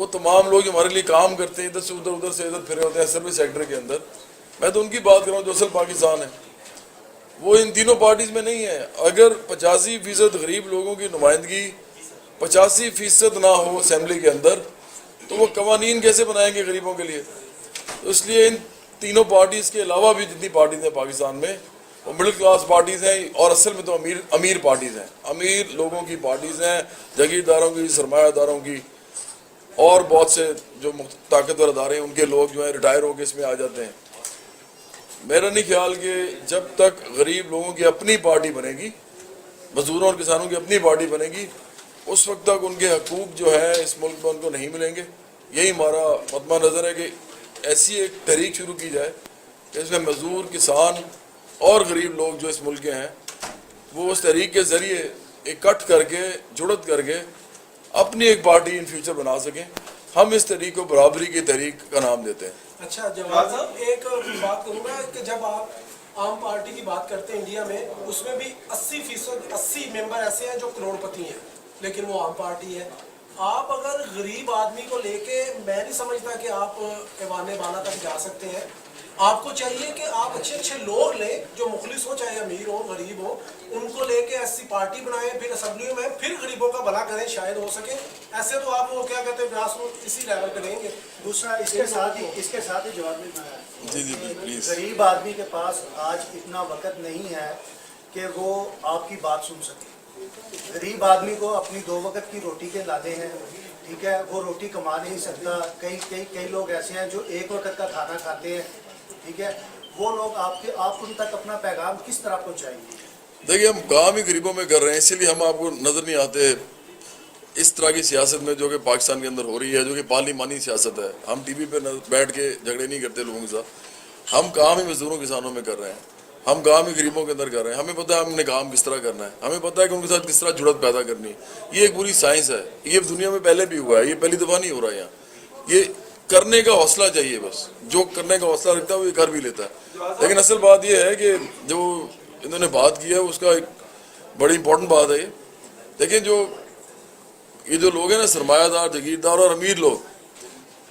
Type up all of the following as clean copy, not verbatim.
وہ تمام لوگ جو ہمارے لیے کام کرتے ہیں ادھر سے ادھر پھرے ہوتے ہیں سروس سیکٹر کے اندر، میں تو ان کی بات کر رہا ہوں جو اصل پاکستان ہے، وہ ان تینوں پارٹیز میں نہیں ہے۔ اگر 85% غریب لوگوں کی نمائندگی 85% نہ ہو اسمبلی کے اندر تو وہ قوانین کیسے بنائیں گے غریبوں کے لیے؟ تو اس لیے ان تینوں پارٹیز کے علاوہ بھی جتنی پارٹیز ہیں پاکستان میں وہ مڈل کلاس پارٹیز ہیں، اور اصل میں تو امیر پارٹیز ہیں، امیر لوگوں کی پارٹیز ہیں، جاگیرداروں کی، سرمایہ داروں کی، اور بہت سے جو طاقتور ادارے ہیں ان کے لوگ جو ہیں ریٹائر ہو کے اس میں آ جاتے ہیں۔ میرا نہیں خیال کہ جب تک غریب لوگوں کی اپنی پارٹی بنے گی، مزدوروں اور کسانوں کی اپنی پارٹی بنے گی، اس وقت تک ان کے حقوق جو ہے اس ملک میں ان کو نہیں ملیں گے۔ یہی ہمارا مطمع نظر ہے کہ ایسی ایک تحریک شروع کی جائے کہ اس میں مزدور، کسان اور غریب لوگ جو اس ملک کے ہیں وہ اس تحریک کے ذریعے اکٹھ کر کے، جڑت کر کے اپنی ایک پارٹی ان فیوچر بنا سکیں۔ ہم اس تحریک کو برابری کی تحریک کا نام دیتے ہیں۔ اچھا جواد صاحب، ایک بات کروں گا کہ جب آپ عام پارٹی کی بات کرتے ہیں انڈیا میں، اس میں بھی 80 ممبر ایسے ہیں جو کروڑ پتی ہیں، لیکن وہ عام پارٹی ہے۔ آپ اگر غریب آدمی کو لے کے، میں نہیں سمجھتا کہ آپ ایوان بالا تک جا سکتے ہیں۔ آپ کو چاہیے کہ آپ اچھے لوگ لیں جو مخلص ہو، چاہے امیر ہو غریب ہو، ان کو لے کے ایسی پارٹی بنائیں، پھر اسمبلیوں میں پھر غریبوں کا بھلا کریں، شاید ہو سکے۔ ایسے تو آپ وہ کیا کہتے ہیں گراس روٹ اسی لیول پہ رہیں گے۔ دوسرا اس کے ساتھ ہی جواب میں جی پلیز۔ غریب آدمی کے پاس آج اتنا وقت نہیں ہے کہ وہ آپ کی بات سن سکے۔ غریب آدمی کو اپنی 2 وقت کی روٹی کے لالے ہیں، ٹھیک ہے، وہ روٹی کما نہیں سکتا۔ کئی لوگ ایسے ہیں جو 1 وقت کا کھانا کھاتے ہیں، ٹھیک ہے، وہ لوگ آپ ان تک اپنا پیغام کس طرح پہنچائیں گے؟ دیکھیے ہم کام ہی غریبوں میں کر رہے ہیں، اسی لیے ہم آپ کو نظر نہیں آتے اس طرح کی سیاست میں جو کہ پاکستان کے اندر ہو رہی ہے، جو کہ پارلیمانی سیاست ہے۔ ہم ٹی وی پہ بیٹھ کے جھگڑے نہیں کرتے لوگوں کے ساتھ، ہم کام ہی مزدوروں کسانوں میں کر رہے ہیں، ہم کام ہی غریبوں کے اندر کر رہے ہیں۔ ہمیں پتہ ہے ہم نے کام کس طرح کرنا ہے، ہمیں پتہ ہے کہ ان کے ساتھ کس طرح جڑت پیدا کرنی ہے۔ یہ ایک پوری سائنس ہے، یہ دنیا میں پہلے بھی ہوا ہے، یہ پہلی دفعہ نہیں ہو رہا ہے یہاں۔ یہ کرنے کا حوصلہ چاہیے، بس جو کرنے کا حوصلہ رکھتا ہے وہ یہ کر بھی لیتا ہے۔ لیکن اصل بات یہ ہے کہ جو انہوں نے بات کی ہے اس کا ایک بڑی امپورٹنٹ بات ہے یہ۔ دیکھیں یہ جو لوگ ہیں نا، سرمایہ دار، جاگیردار اور امیر لوگ،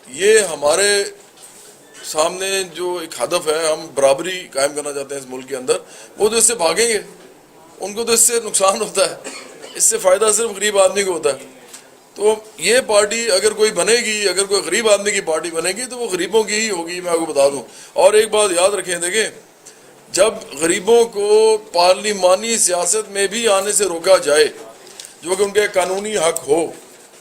یہ ہمارے سامنے جو ایک ہدف ہے، ہم برابری قائم کرنا چاہتے ہیں اس ملک کے اندر، وہ تو اس سے بھاگیں گے، ان کو تو اس سے نقصان ہوتا ہے، اس سے فائدہ صرف غریب آدمی کو ہوتا ہے۔ تو یہ پارٹی اگر کوئی بنے گی، اگر کوئی غریب آدمی کی پارٹی بنے گی تو وہ غریبوں کی ہی ہوگی، میں آپ کو بتا دوں۔ اور ایک بات یاد رکھیں، دیکھیں جب غریبوں کو پارلیمانی سیاست میں بھی آنے سے روکا جائے، جو کہ ان کے قانونی حق ہو،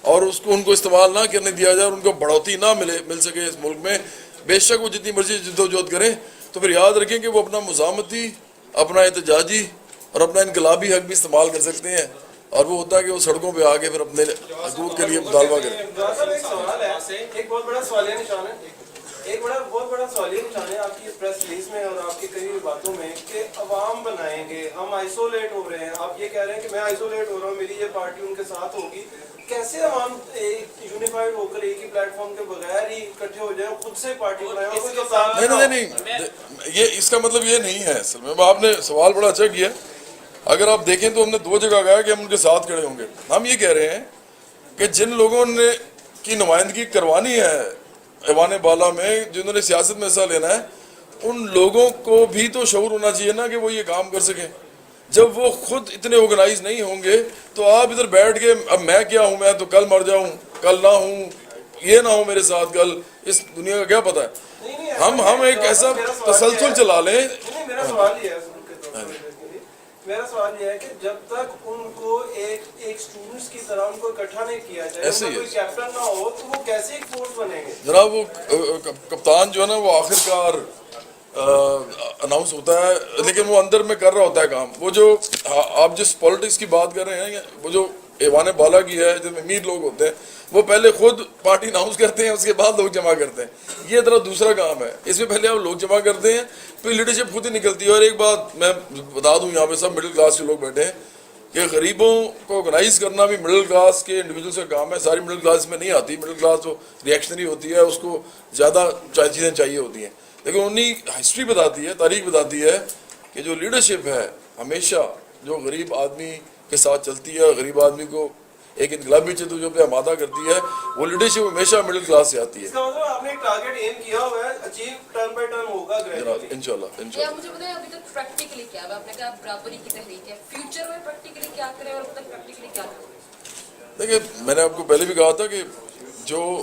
اور ان کو استعمال نہ کرنے دیا جائے اور ان کو بڑھوتی نہ مل سکے اس ملک میں، بے شک وہ جتنی مرضی جدوجہد کریں، تو پھر یاد رکھیں کہ وہ اپنا مزاحمتی، اپنا احتجاجی اور اپنا انقلابی حق بھی استعمال کر سکتے ہیں، اور وہ ہوتا ہے کہ وہ سڑکوں پہ آ کے پھر اپنے حقوق کے لیے مطالبہ کریں۔ ایک سوال ہے، ایک بہت بڑا سوالیہ نشان ہے، بہت بڑا سوالیہ نشان ہے آپ کی پریس ریلیز میں اور آپ کی کئی باتوں میں کہ عوام بنائیں گے، ہم آئسولیٹ ہو رہے ہیں۔ آپ یہ کہہ رہے ہیں کہ میں آئسولیٹ ہو رہا ہوں، میری یہ پارٹی ان کے ساتھ ہوگی۔ کیسے عوام یونیفائڈ ہو کر ایک ہی پلیٹ فارم کے بغیر ہی اکٹھے ہو جائیں، خود سے پارٹی بنائیں؟ نہیں، یہ اس کا مطلب یہ نہیں ہے۔ اصل میں آپ نے سوال بڑا اچھا کیا۔ اگر آپ دیکھیں تو ہم نے 2 جگہ کہا کہ ہم ان کے ساتھ کھڑے ہوں گے۔ ہم یہ کہہ رہے ہیں کہ جن لوگوں نے کی نمائندگی کروانی ہے ایوان بالا میں، جنہوں نے سیاست میں حصہ لینا ہے، ان لوگوں کو بھی تو شعور ہونا چاہیے نا کہ وہ یہ کام کر سکیں۔ جب وہ خود اتنے آرگنائز نہیں ہوں گے تو آپ ادھر بیٹھ کے اب میں کیا ہوں، میں تو کل مر جاؤں، کل نہ ہوں، یہ نہ ہو میرے ساتھ کل، اس دنیا کا کیا پتہ ہے۔ ہم ایک ایسا تسلسل چلا لیں۔ میرا سوال یہ ہے کہ جب تک ان کو ایک سٹوڈنٹس کی طرح ان کو اکٹھا نہیں کیا جائے، ان کا کوئی کیپٹن نہ ہو، تو وہ کیسے ایک فورس بنیں گے؟ جناب وہ کپتان جو ہے نا وہ آخرکار اناؤنس ہوتا ہے، لیکن وہ اندر میں کر رہا ہوتا ہے کام۔ وہ جو آپ جس پولیٹکس کی بات کر رہے ہیں، وہ جو ایوان بالا کی ہے، جس میں امیر لوگ ہوتے ہیں، وہ پہلے خود پارٹی اناؤنس کرتے ہیں، اس کے بعد لوگ جمع کرتے ہیں۔ یہ ذرا دوسرا کام ہے، اس میں پہلے آپ لوگ جمع کرتے ہیں، پھر لیڈرشپ خود ہی نکلتی ہے۔ اور ایک بات میں بتا دوں، یہاں پہ سب مڈل کلاس کے لوگ بیٹھے ہیں، کہ غریبوں کو آرگنائز کرنا بھی مڈل کلاس کے انڈیویجولس کا کام ہے۔ ساری مڈل کلاس میں نہیں آتی، مڈل کلاس تو ریئیکشنری ہوتی ہے، اس کو زیادہ چیزیں چاہیے ہوتی ہیں۔ لیکن انہی ہسٹری بتاتی ہے، تاریخ بتاتی ہے کہ جو لیڈرشپ ہے ہمیشہ جو غریب آدمی کے ساتھ چلتی ہے، غریب آدمی کو ایک انقلابی جدوجہد پہ آمادہ کرتی ہے. وہ لیڈرشپ ہمیشہ مڈل کلاس سے آتی ہے. اس کا مطلب آپ نے ایک ٹارگیٹ ایم کیا ہوا ہے, اچیو ٹرن بائی ٹرن ہوگا جناب گریجولی. انشاءاللہ. یا مجھے بتائیں ابھی تک پریکٹیکلی کیا ہے, آپ نے کہا برابری کی تحریک ہے, فیوچر میں پریکٹیکلی کیا کریں اور اب تک پریکٹیکلی کیا کریں؟ دیکھیں میں نے آپ کو پہلے بھی کہا تھا کہ جو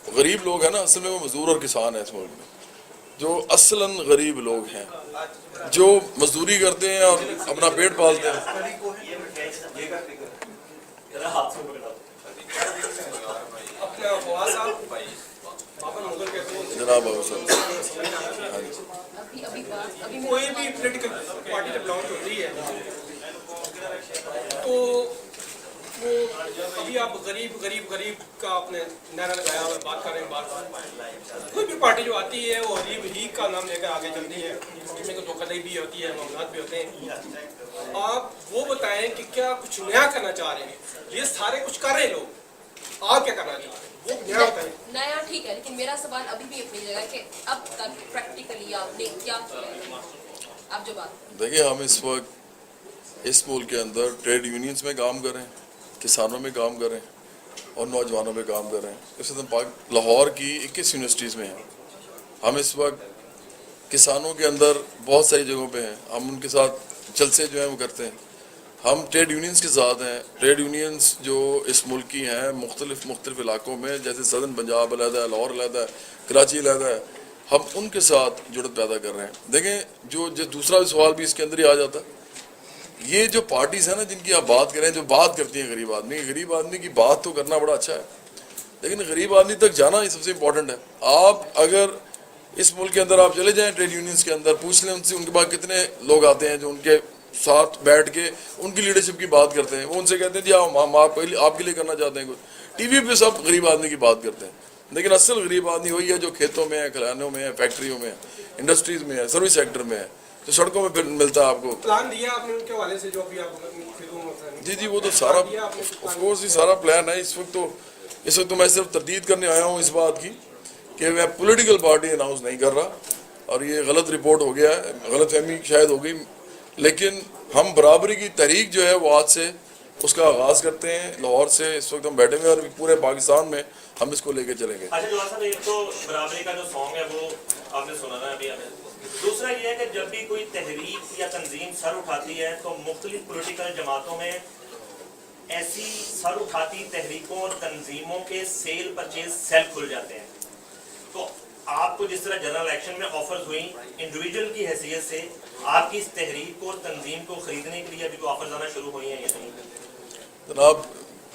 غریب لوگ ہیں نا اصل میں وہ مزدور اور کسان ہیں اس ملک میں. جو اصلاً غریب لوگ ہیں جو مزدوری کرتے ہیں اور اپنا پیٹ پالتے ہیں. اپنا فواز صاحب بابا مغل کہتے ہیں جناب ابو صاحب ابھی کوئی بھی پولیٹیکل پارٹی جب لانچ ہوتی ہے تو وہ ابھی آپ غریب غریب غریب کا آپ نے نعرہ لگایا اور بات کر رہے ہیں بار بار. کوئی بھی پارٹی جو آتی ہے وہ غریب ہی کا نام لے کر آگے چلتی ہے, اس میں تو دھوکہ بھی ہوتی ہے, معاملات بھی ہوتے ہیں. آپ وہ بتائیں کہ کیا کچھ نیا کرنا چاہ رہے ہیں؟ یہ سارے کچھ کر رہے ہیں لوگ, آپ کیا کرنا چاہ رہے ہیں وہ نیا بتائیں. نیا ٹھیک ہے, لیکن میرا سوال ابھی بھی اپنی جگہ ہے کہ اب تک پریکٹیکلی آپ نے کیا کیا ہے, آپ جو بات. دیکھیں ہم اس وقت اس ملک کے اندر ٹریڈ یونینز میں کام کریں, کسانوں میں کام کریں اور نوجوانوں میں کام کریں. اس وقت ہم لاہور کی 21 یونیورسٹیز میں ہیں. ہم اس وقت کسانوں کے اندر بہت ساری جگہوں پہ ہیں, ہم ان کے ساتھ جلسے جو ہیں وہ کرتے ہیں. ہم ٹریڈ یونینز کے ساتھ ہیں. ٹریڈ یونینز جو اس ملک کی ہیں مختلف علاقوں میں, جیسے سدرن پنجاب علیحدہ ہے, لاہور علیحدہ ہے, کراچی علیحدہ ہے, ہم ان کے ساتھ جڑت پیدا کر رہے ہیں. دیکھیں جو دوسرا سوال بھی اس کے اندر ہی آ جاتا ہے, یہ جو پارٹیز ہیں نا جن کی آپ بات کریں, جو بات کرتی ہیں غریب آدمی کی بات تو کرنا بڑا اچھا ہے, لیکن غریب آدمی تک جانا یہ سب سے امپورٹنٹ ہے. آپ اگر اس ملک کے اندر آپ چلے جائیں ٹریڈ یونینز کے اندر, پوچھ لیں ان سے, ان کے بعد کتنے لوگ آتے ہیں جو ان کے ساتھ بیٹھ کے ان کی لیڈرشپ کی بات کرتے ہیں. وہ ان سے کہتے ہیں جی ہم آپ کے لیے کرنا چاہتے ہیں کچھ. ٹی وی پہ سب غریب آدمی کی بات کرتے ہیں, لیکن اصل غریب آدمی وہی ہے جو کھیتوں میں ہے, کھلیانوں میں ہے, فیکٹریوں میں ہے, انڈسٹریز میں ہے, سروس سیکٹر میں ہے, جو سڑکوں میں پھر ملتا ہے آپ کو. پلان دیا آپ نے ان کے حوالے سے جو بھی آپ جی وہ تو سارا آف کورس یہ سارا پلان ہے. اس وقت تو میں صرف تردید کرنے آیا ہوں اس بات کی کہ میں پولیٹیکل پارٹی اناؤنس نہیں کر رہا, اور یہ غلط رپورٹ ہو گیا ہے, غلط فہمی شاید ہو گئی. لیکن ہم برابری کی تحریک جو ہے وہ آج سے اس کا آغاز کرتے ہیں. لاہور سے اس وقت ہم بیٹھے ہوئے ہیں اور پورے پاکستان میں ہم اس کو لے کے چلیں گے. اچھا جواد صاحب, ایک تو برابری کا جو سانگ ہے وہ آپ نے سنا نا ابھی ہمیں. دوسرا یہ ہے کہ جب بھی کوئی تحریک یا تنظیم سر اٹھاتی ہے تو مختلف پولیٹیکل جماعتوں میں ایسی سر اٹھاتی تحریکوں اور تنظیموں کے سیل پرچیز سیل کھل جاتے ہیں. تو آپ کو جس طرح جنرل الیکشن میں آفرز ہوئیں انڈیویجول کی حیثیت سے, آپ کی اس تحریک اور تنظیم کو خریدنے کے لیے ابھی کوئی آفرز آنا شروع ہوئی ہیں یا نہیں؟ جناب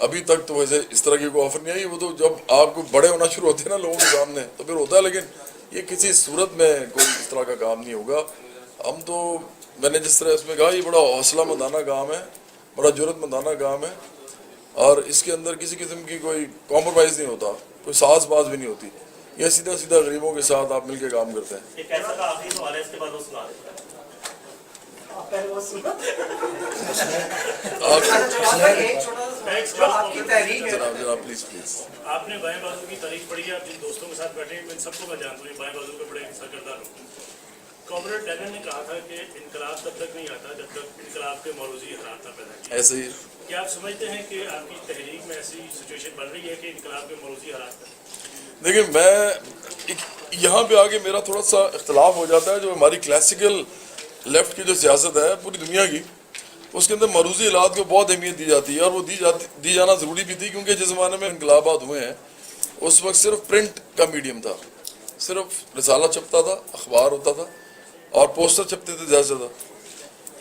ابھی تک تو ویسے اس طرح کی کوئی آفر نہیں آئی. وہ تو جب آپ کو بڑے ہونا شروع ہوتے ہیں نا لوگوں کے سامنے تو پھر ہوتا ہے, لیکن یہ کسی صورت میں کوئی اس طرح کا کام نہیں ہوگا. ہم تو میں نے جس طرح اس میں کہا یہ بڑا حوصلہ مندانہ کام ہے, بڑا جرت مندانہ کام ہے, اور اس کے اندر کسی قسم کی کوئی کمپرومائز نہیں ہوتا, کوئی ساز باز بھی نہیں ہوتی. یہ سیدھا سیدھا غریبوں کے ساتھ آپ مل کے کام کرتے ہیں. ایک ایسا کا آخری سوال ہے, اس کے بعد وہ سنا دیتا ہے. جناب پلیز آپ نے بائیں بازو کی تاریخ پڑھی ہے, آپ جن دوستوں کے ساتھ بیٹھے ہیں ان سب کو میں جانتا ہوں, بائیں بازو کے بڑے سرگردان ہوں. کامریڈ ڈینن نے کہا تھا کہ انقلاب تب تک نہیں آتا جب تک انقلاب کے موروثی حالات نہ پیدا کیے. ایسے ہی کیا آپ سمجھتے ہیں کہ آپ کی تحریک میں ایسی سچویشن بن رہی ہے کہ انقلاب کے موروثی حالات میں؟ دیکھیں میں یہاں پہ آگے میرا تھوڑا سا اختلاف ہو جاتا ہے. جو ہماری کلاسیکل لیفٹ کی جو سیاست ہے پوری دنیا کی, اس کے اندر مروزی حالات کو بہت اہمیت دی جاتی ہے, اور وہ دی جانا ضروری بھی تھی, کیونکہ جس زمانے میں انقلابات ہوئے ہیں اس وقت صرف پرنٹ کا میڈیم تھا, صرف رسالہ چھپتا تھا, اخبار ہوتا تھا اور پوسٹر چھپتے تھے زیادہ سے زیادہ.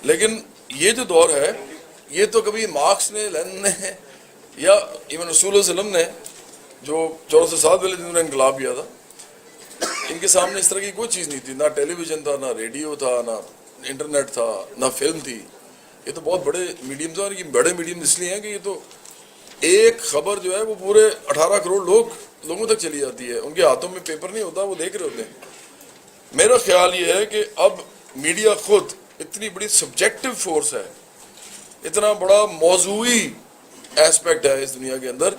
لیکن یہ جو دور ہے یہ تو کبھی مارکس نے, لینن نے یا ایون رسول اللہ علیہ وسلم نے جو 1407 والے دنوں نے انقلاب کیا تھا, ان کے سامنے اس طرح کی کوئی چیز نہیں تھی. نہ ٹیلی ویژن تھا, نہ ریڈیو تھا, نہ انٹرنیٹ تھا, نہ فلم تھی. یہ تو بہت بڑے میڈیم تھے, اور یہ بڑے میڈیم اس لیے ہیں کہ یہ تو ایک خبر جو ہے وہ پورے 18 کروڑ لوگوں تک چلی جاتی ہے. ان کے ہاتھوں میں پیپر نہیں ہوتا, وہ دیکھ رہے ہوتے ہیں. میرا خیال یہ ہے کہ اب میڈیا خود اتنی بڑی سبجیکٹو فورس ہے, اتنا بڑا موضوعی ایسپیکٹ ہے اس دنیا کے اندر,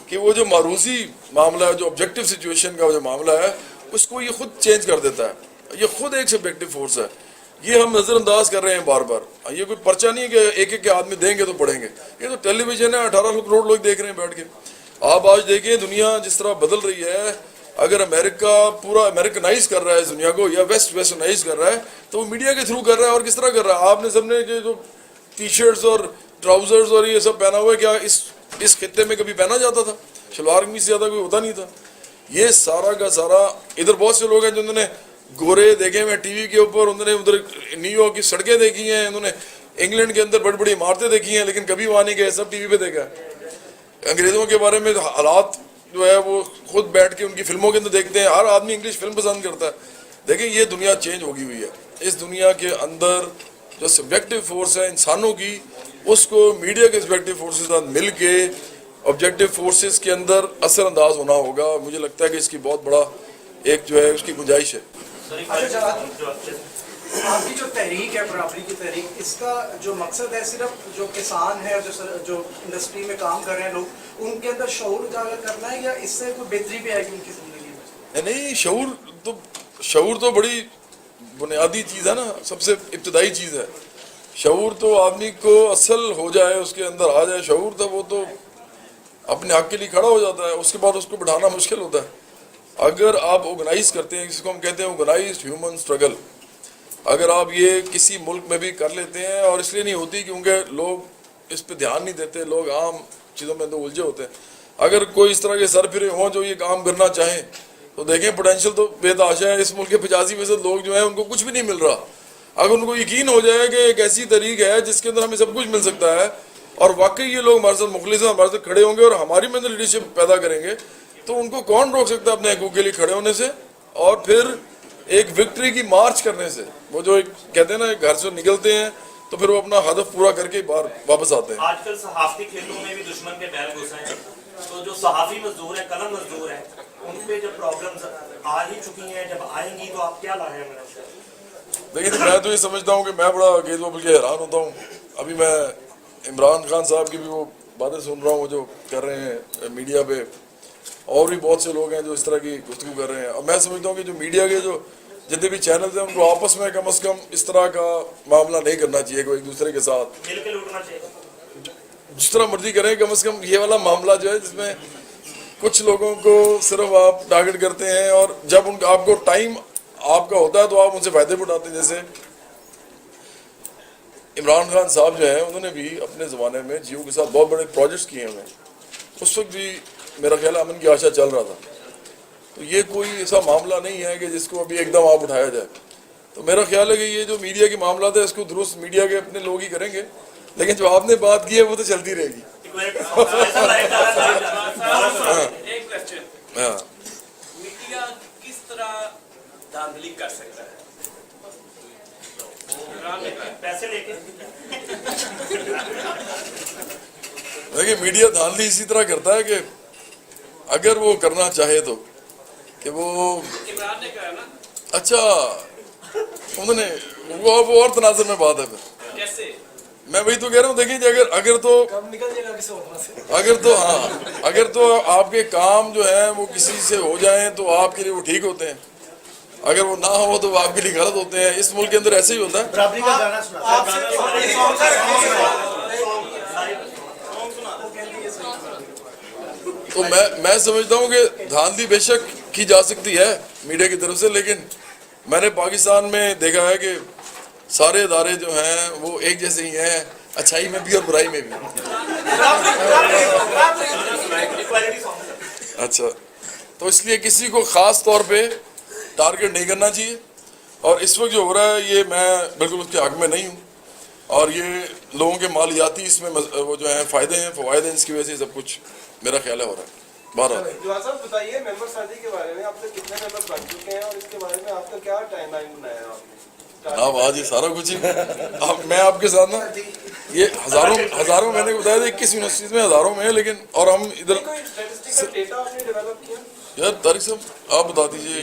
کہ وہ جو معروضی معاملہ ہے, جو آبجیکٹو سچویشن کا جو معاملہ ہے, اس کو یہ خود چینج کر دیتا ہے. یہ خود ایک سبجیکٹو فورس ہے. یہ ہم نظر انداز کر رہے ہیں بار بار. یہ کوئی پرچہ نہیں ہے کہ ایک ایک کے آدمی دیں گے تو پڑھیں گے. یہ تو ٹیلی ویژن ہے, 1800 کروڑ لوگ دیکھ رہے ہیں بیٹھ کے. آپ آج دیکھیں دنیا جس طرح بدل رہی ہے, اگر امریکہ پورا امریکنائز کر رہا ہے اس دنیا کو, یا ویسٹرنائز کر رہا ہے, تو وہ میڈیا کے تھرو کر رہا ہے. اور کس طرح کر رہا ہے؟ آپ نے سب نے جو ٹی شرٹس اور ٹراؤزرز اور یہ سب پہنا ہوا ہے, کیا اس خطے میں کبھی پہنا جاتا تھا؟ شلوار قمیص سے زیادہ کوئی ہوتا نہیں تھا. یہ سارا کا سارا, ادھر بہت سے لوگ ہیں جنہوں نے گورے دیکھے ہوئے ٹی وی کے اوپر, انہوں نے ادھر نیو یارک کی سڑکیں دیکھی ہیں, انہوں نے انگلینڈ کے اندر بڑی بڑی عمارتیں دیکھی ہیں, لیکن کبھی وہاں نہیں گئے, سب ٹی وی پہ دیکھا ہے. انگریزوں کے بارے میں حالات جو ہے وہ خود بیٹھ کے ان کی فلموں کے اندر دیکھتے ہیں. ہر آدمی انگلش فلم پسند کرتا ہے. دیکھیں یہ دنیا چینج ہوگی ہوئی ہے. اس دنیا کے اندر جو سبجیکٹو فورس ہے انسانوں کی, اس کو میڈیا کے سبجیکٹو فورسز کے ساتھ مل کے آبجیکٹو فورسز کے اندر اثر انداز ہونا ہوگا. مجھے لگتا ہے کہ اس کی بہت بڑا ایک جو ہے اس کی گنجائش ہے. آپ کی جو تحریک ہے برابری کی تحریک, اس کا جو مقصد ہے صرف جو کسان ہے, جو انڈسٹری میں کام کر رہے ہیں لوگ, ان کے اندر شعور اجاگر کرنا ہے, یا اس سے کوئی بہتری بھی آئے گی ان کی زندگی میں؟ نہیں, شعور تو بڑی بنیادی چیز ہے نا, سب سے ابتدائی چیز ہے. شعور تو آدمی کو اصل ہو جائے, اس کے اندر آ جائے شعور, تو وہ تو اپنے حق کے لیے کھڑا ہو جاتا ہے. اس کے بعد اس کو بٹھانا مشکل ہوتا ہے. اگر آپ آرگنائز کرتے ہیں, جس کو ہم کہتے ہیں آرگنائزڈ ہیومن اسٹرگل, اگر آپ یہ کسی ملک میں بھی کر لیتے ہیں, اور اس لیے نہیں ہوتی کیونکہ لوگ اس پہ دھیان نہیں دیتے, لوگ عام چیزوں میں تو الجھے ہوتے ہیں. اگر کوئی اس طرح کے سر پھرے ہوں جو یہ کام کرنا چاہیں, تو دیکھیں پوٹینشیل تو بے تحاشا ہے. اس ملک کے 85% لوگ جو ہیں ان کو کچھ بھی نہیں مل رہا. اگر ان کو یقین ہو جائے کہ ایک ایسی طریق ہے جس کے اندر ہمیں سب کچھ مل سکتا ہے, اور واقعی یہ لوگ ہمارے ساتھ مخلص ہیں, ہمارے ساتھ کھڑے ہوں گے اور ہماری میں لیڈرشپ پیدا کریں گے, تو ان کو کون روک سکتا ہے اپنے حقوق کے لیے کھڑے ہونے سے, اور پھر ایک وکٹری کی مارچ کرنے سے. وہ جو کہتے ہیں نا گھر سے نکلتے ہیں تو پھر وہ اپنا ہدف پورا کر کے باہر واپس آتے ہیں. آج کل صحافتی کھیتوں میں بھی دشمن کے بیل گھسے ہیں, تو جو صحافی مزدور ہیں, قلم مزدور ہیں, ان پہ جب پرابلمز آ ہی چکی ہیں, جب آئیں گی تو آپ کیا لا رہے ہیں؟ دیکھیں میں تو یہ سمجھتا ہوں کہ میں بڑا گیز بل کے حیران ہوتا ہوں. ابھی میں عمران خان صاحب کی بھی وہ باتیں سن رہا ہوں جو کر رہے ہیں میڈیا پہ, اور بھی بہت سے لوگ ہیں جو اس طرح کی گفتگو کر رہے ہیں. اور میں سمجھتا ہوں کہ جو میڈیا کے جو جتنے بھی چینلز ہیں, ان کو آپس میں کم از کم اس طرح کا معاملہ نہیں کرنا چاہیے کہ ایک دوسرے کے ساتھ مل کے لوٹنا چاہیے, جس طرح مرضی کریں. کم از کم یہ والا معاملہ جو ہے جس میں کچھ لوگوں کو صرف آپ ٹارگٹ کرتے ہیں, اور جب ان آپ کو ٹائم آپ کا ہوتا ہے تو آپ ان سے فائدے اٹھاتے ہیں. جیسے عمران خان صاحب جو ہیں, انہوں نے بھی اپنے زمانے میں جیو کے ساتھ بہت بڑے پروجیکٹس کیے ہیں. اس وقت بھی میرا خیال ہے امن کی آشا چل رہا تھا. تو یہ کوئی ایسا معاملہ نہیں ہے کہ جس کو ابھی ایک دم آپ اٹھایا جائے. تو میرا خیال ہے کہ یہ جو میڈیا کے معاملات ہے, اس کو درست میڈیا کے اپنے لوگ ہی کریں گے, لیکن جو آپ نے بات کی ہے وہ تو چلتی رہے گی. ایک کوشچن, ہاں, میڈیا کس طرح دھاندلی کر سکتا ہے؟ پیسے لے کے دیکھیے میڈیا دھاندلی اسی طرح کرتا ہے کہ اگر وہ کرنا چاہے تو کہ وہ عمران نے کہا نا, اچھا انہوں نے وہ اور تناظر میں بات ہے. پھر کیسے؟ میں وہی تو کہہ رہا ہوں. دیکھیں جی اگر تو کب نکل جائے گا کسی اور سے. اگر تو آپ کے کام جو ہیں وہ کسی سے ہو جائیں تو آپ کے لیے وہ ٹھیک ہوتے ہیں, اگر وہ نہ ہو تو وہ آپ کے لیے غلط ہوتے ہیں. اس ملک کے اندر ایسے ہی ہوتا ہے. برابری کا گانا تو میں سمجھتا ہوں کہ دھاندلی بے شک کی جا سکتی ہے میڈیا کی طرف سے, لیکن میں نے پاکستان میں دیکھا ہے کہ سارے ادارے جو ہیں وہ ایک جیسے ہی ہیں, اچھائی میں بھی اور برائی میں بھی. اچھا, تو اس لیے کسی کو خاص طور پہ ٹارگٹ نہیں کرنا چاہیے. اور اس وقت جو ہو رہا ہے یہ میں بالکل اس کے حق میں نہیں ہوں, اور یہ لوگوں کے مالیاتی اس میں وہ جو ہیں فائدے ہیں, فوائد ہیں, اس کی وجہ سے سب کچھ میرا خیال ہے ہو رہا ہے. بہرحال جواد صاحب بتائیے ممبر سازی کے بارے میں, آپ سے کتنے ممبر بن چکے ہیں, اور اس کے بارے میں آپ کا کیا ٹائم لائن بنایا ہے آپ نے؟ آپ آج یہ سارا کچھ ہی میں آپ کے ساتھ نا یہ ہزاروں میں نے بتایا تھا 21 یونیورسٹیز میں ہزاروں میں ہیں, لیکن اور ہم ادھر کوئی اسٹیٹسٹیکل ڈیٹا آپ نے ڈیولپ کیا؟ یار طارق صاحب آپ بتا دیجیے.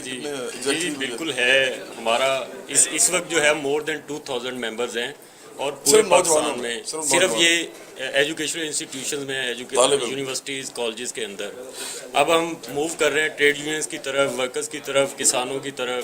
جی بالکل ہے. ہمارا اس وقت جو ہے مور دین 2000 ممبرز ہیں, اور پورے پاکستان میں صرف یہ ایجوکیشنل انسٹیٹیوشنز میں, یونیورسٹیز, کالجز کے اندر. اب ہم موو کر رہے ہیں ٹریڈ یونینز کی طرف, ورکرز کی طرف, کسانوں کی طرف,